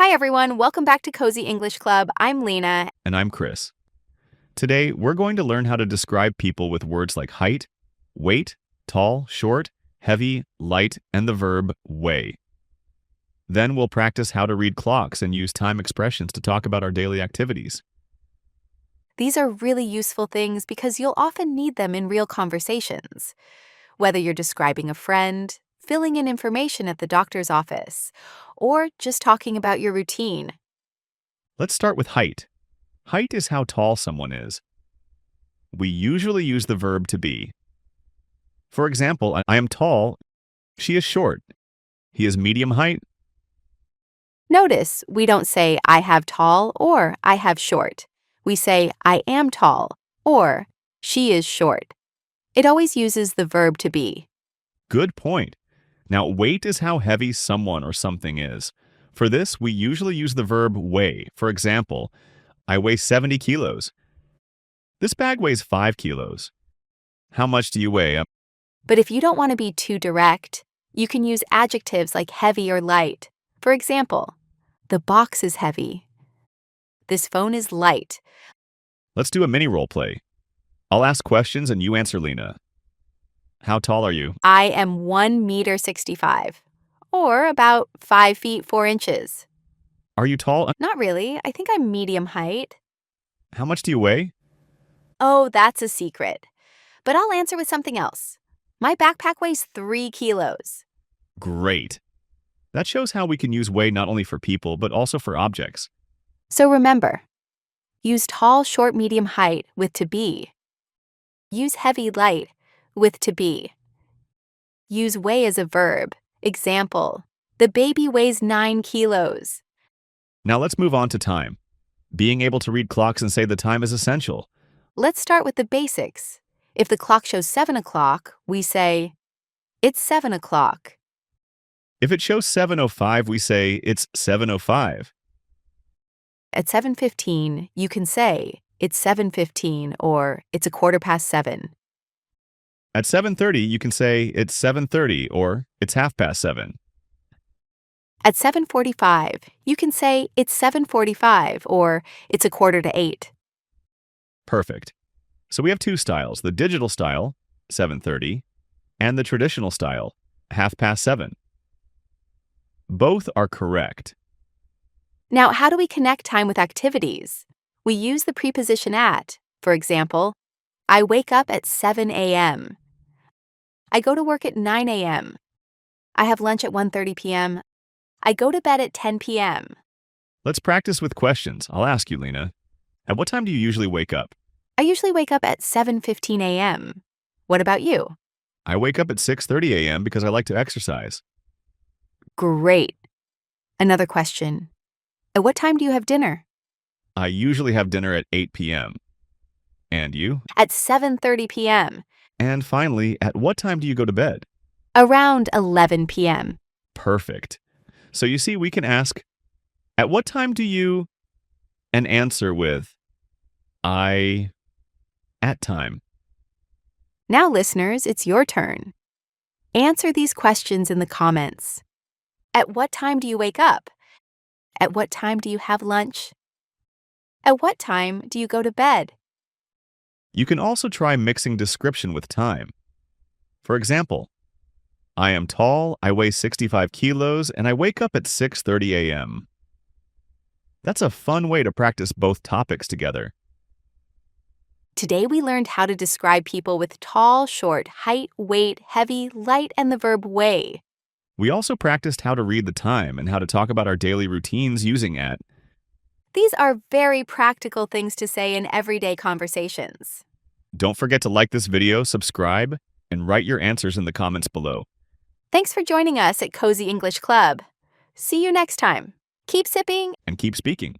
Hi, everyone. Welcome back to Cozy English Club. I'm Lena. And I'm Chris. Today, we're going to learn how to describe people with words like height, weight, tall, short, heavy, light, and the verb weigh. Then we'll practice how to read clocks and use time expressions to talk about our daily activities. These are really useful things because you'll often need them in real conversations. Whether you're describing a friend, filling in information at the doctor's office, or just talking about your routine. Let's start with height. Height is how tall someone is. We usually use the verb to be. For example, I am tall, she is short. He is medium height. Notice we don't say I have tall or I have short. We say I am tall or she is short. It always uses the verb to be. Good point. Now, weight is how heavy someone or something is. For this, we usually use the verb weigh. For example, I weigh 70 kilos. This bag weighs 5 kilos. How much do you weigh? But if you don't want to be too direct, you can use adjectives like heavy or light. For example, the box is heavy. This phone is light. Let's do a mini role play. I'll ask questions and you answer, Lena. How tall are you? I am 1.65 meters, or about 5 feet 4 inches. Are you tall? Not really. I think I'm medium height. How much do you weigh? Oh, that's a secret. But I'll answer with something else. My backpack weighs 3 kilos. Great. That shows how we can use weigh not only for people, but also for objects. So remember, use tall, short, medium height with to be. Use heavy, light with to be. Use weigh as a verb. Example, the baby weighs 9 kilos. Now let's move on to time. Being able to read clocks and say the time is essential. Let's start with the basics. If the clock shows 7 o'clock, we say, it's 7 o'clock. If it shows 7:05, we say it's 7:05. At 7:15, you can say, it's 7:15 or it's 7:15. At 7:30, you can say it's 7:30 or it's 7:30. At 7:45, you can say it's 7:45 or it's 7:45. Perfect. So we have two styles, the digital style, 7:30, and the traditional style, 7:30. Both are correct. Now, how do we connect time with activities? We use the preposition at. For example, I wake up at 7 a.m. I go to work at 9 a.m. I have lunch at 1:30 p.m. I go to bed at 10 p.m. Let's practice with questions. I'll ask you, Lena. At what time do you usually wake up? I usually wake up at 7:15 a.m. What about you? I wake up at 6:30 a.m. because I like to exercise. Great. Another question. At what time do you have dinner? I usually have dinner at 8 p.m. And you? At 7:30 p.m. And finally, at what time do you go to bed? Around 11 p.m. Perfect. So you see, we can ask, at what time do you, and answer with, at time. Now, listeners, it's your turn. Answer these questions in the comments. At what time do you wake up? At what time do you have lunch? At what time do you go to bed? You can also try mixing description with time. For example, I am tall, I weigh 65 kilos, and I wake up at 6:30 a.m. That's a fun way to practice both topics together. Today we learned how to describe people with tall, short, height, weight, heavy, light, and the verb weigh. We also practiced how to read the time and how to talk about our daily routines using at. These are very practical things to say in everyday conversations. Don't forget to like this video, subscribe, and write your answers in the comments below. Thanks for joining us at Cozy English Club. See you next time. Keep sipping And keep speaking.